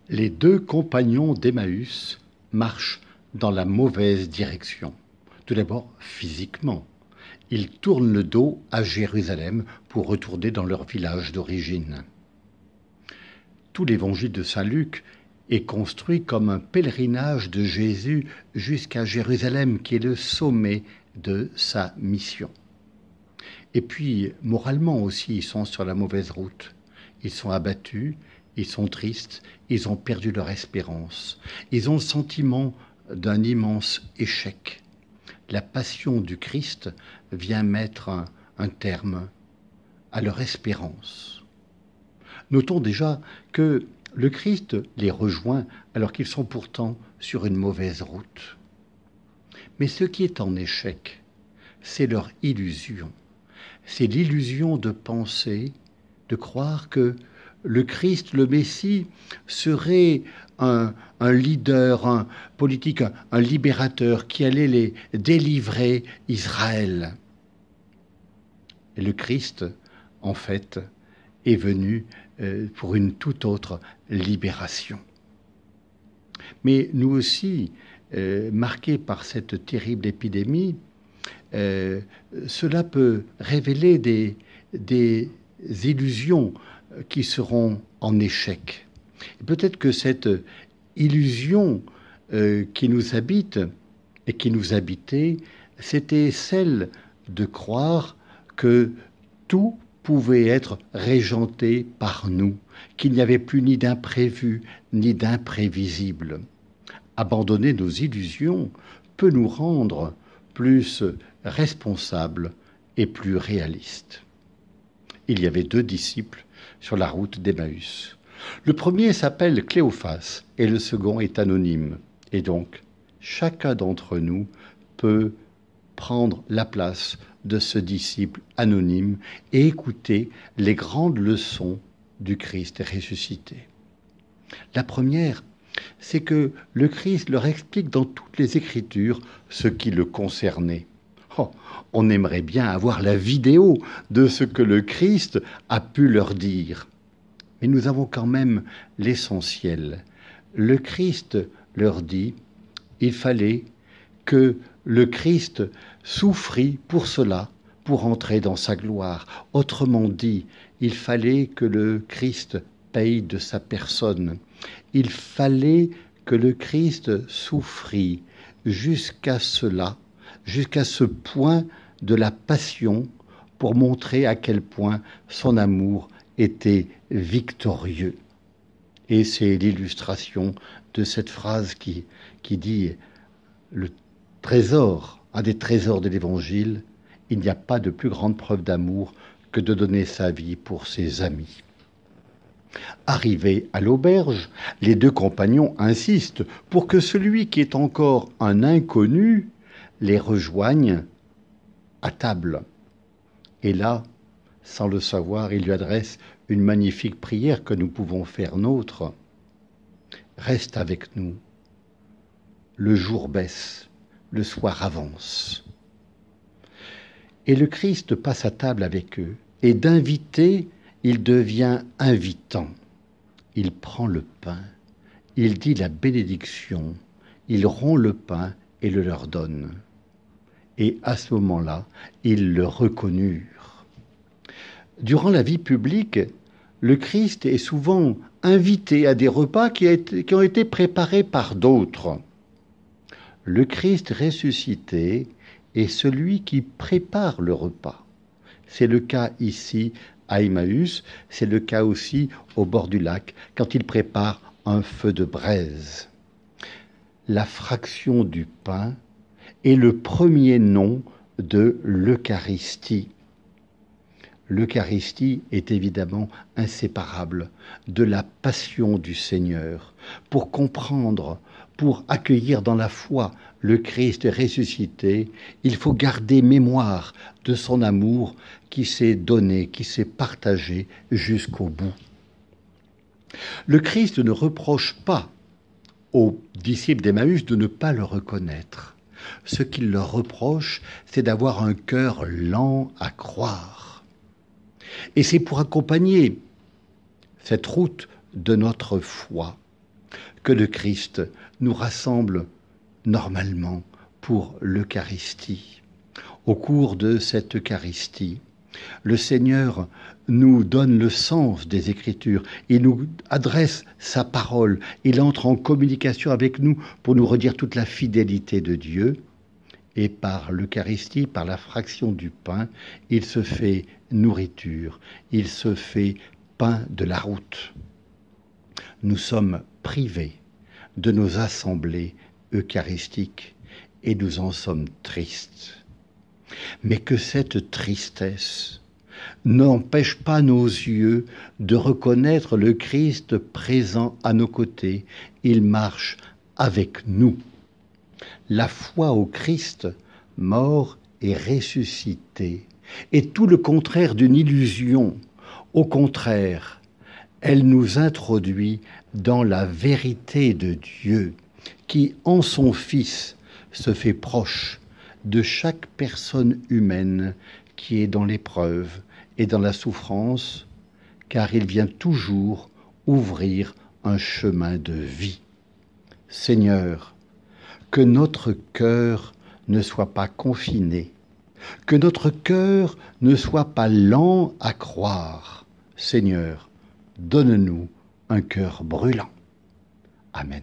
Les deux compagnons d'Emmaüs marchent dans la mauvaise direction. Tout d'abord, physiquement. Ils tournent le dos à Jérusalem pour retourner dans leur village d'origine. Tout l'évangile de saint Luc est construit comme un pèlerinage de Jésus jusqu'à Jérusalem, qui est le sommet de sa mission. Et puis, moralement aussi, ils sont sur la mauvaise route. Ils sont abattus, ils sont tristes, ils ont perdu leur espérance. Ils ont le sentiment d'un immense échec. La passion du Christ vient mettre un terme à leur espérance. Notons déjà que le Christ les rejoint alors qu'ils sont pourtant sur une mauvaise route. Mais ce qui est en échec, c'est leur illusion. C'est l'illusion de penser, de croire que le Christ, le Messie, serait un leader, un politique, un libérateur qui allait les délivrer Israël. Et le Christ, en fait, est venu pour une toute autre libération. Mais nous aussi, marqués par cette terrible épidémie, cela peut révéler des illusions qui seront en échec. Peut-être que cette illusion qui nous habite et qui nous habitait, c'était celle de croire que tout pouvait être régenté par nous, qu'il n'y avait plus ni d'imprévu ni d'imprévisible. Abandonner nos illusions peut nous rendre plus responsables et plus réalistes. Il y avait deux disciples sur la route d'Emmaüs. Le premier s'appelle Cléophas et le second est anonyme. Et donc, chacun d'entre nous peut prendre la place de ce disciple anonyme et écouter les grandes leçons du Christ ressuscité. La première, c'est que le Christ leur explique dans toutes les Écritures ce qui le concernait. Oh, on aimerait bien avoir la vidéo de ce que le Christ a pu leur dire. Mais nous avons quand même l'essentiel. Le Christ leur dit, il fallait que le Christ souffrit pour cela, pour entrer dans sa gloire. Autrement dit, il fallait que le Christ paye de sa personne. Il fallait que le Christ souffrit jusqu'à cela, jusqu'à ce point de la passion, pour montrer à quel point son amour était victorieux. Et c'est l'illustration de cette phrase qui dit le trésor, un des trésors de l'Évangile, il n'y a pas de plus grande preuve d'amour que de donner sa vie pour ses amis. Arrivés à l'auberge, les deux compagnons insistent pour que celui qui est encore un inconnu les rejoigne à table. Et là, sans le savoir, il lui adresse une magnifique prière que nous pouvons faire nôtre. Reste avec nous. Le jour baisse, le soir avance. Et le Christ passe à table avec eux. Et d'invité, il devient invitant. Il prend le pain, il dit la bénédiction, il rompt le pain et le leur donne. Et à ce moment-là, ils le reconnurent. Durant la vie publique, le Christ est souvent invité à des repas qui ont été préparés par d'autres. Le Christ ressuscité est celui qui prépare le repas. C'est le cas ici à Emmaüs, c'est le cas aussi au bord du lac, quand il prépare un feu de braise. La fraction du pain est le premier nom de l'Eucharistie. L'Eucharistie est évidemment inséparable de la passion du Seigneur. Pour comprendre, pour accueillir dans la foi le Christ ressuscité, il faut garder mémoire de son amour qui s'est donné, qui s'est partagé jusqu'au bout. Le Christ ne reproche pas aux disciples d'Emmaüs de ne pas le reconnaître. Ce qu'il leur reproche, c'est d'avoir un cœur lent à croire. Et c'est pour accompagner cette route de notre foi que le Christ nous rassemble normalement pour l'Eucharistie. Au cours de cette Eucharistie, le Seigneur nous donne le sens des Écritures, il nous adresse sa parole, il entre en communication avec nous pour nous redire toute la fidélité de Dieu. Et par l'Eucharistie, par la fraction du pain, il se fait nourriture, il se fait pain de la route. Nous sommes privés de nos assemblées eucharistiques et nous en sommes tristes. Mais que cette tristesse n'empêche pas nos yeux de reconnaître le Christ présent à nos côtés. Il marche avec nous. La foi au Christ, mort et ressuscité, est tout le contraire d'une illusion. Au contraire, elle nous introduit dans la vérité de Dieu, qui, en son Fils, se fait proche de chaque personne humaine qui est dans l'épreuve et dans la souffrance, car il vient toujours ouvrir un chemin de vie. Seigneur, que notre cœur ne soit pas confiné, que notre cœur ne soit pas lent à croire. Seigneur, donne-nous un cœur brûlant. Amen.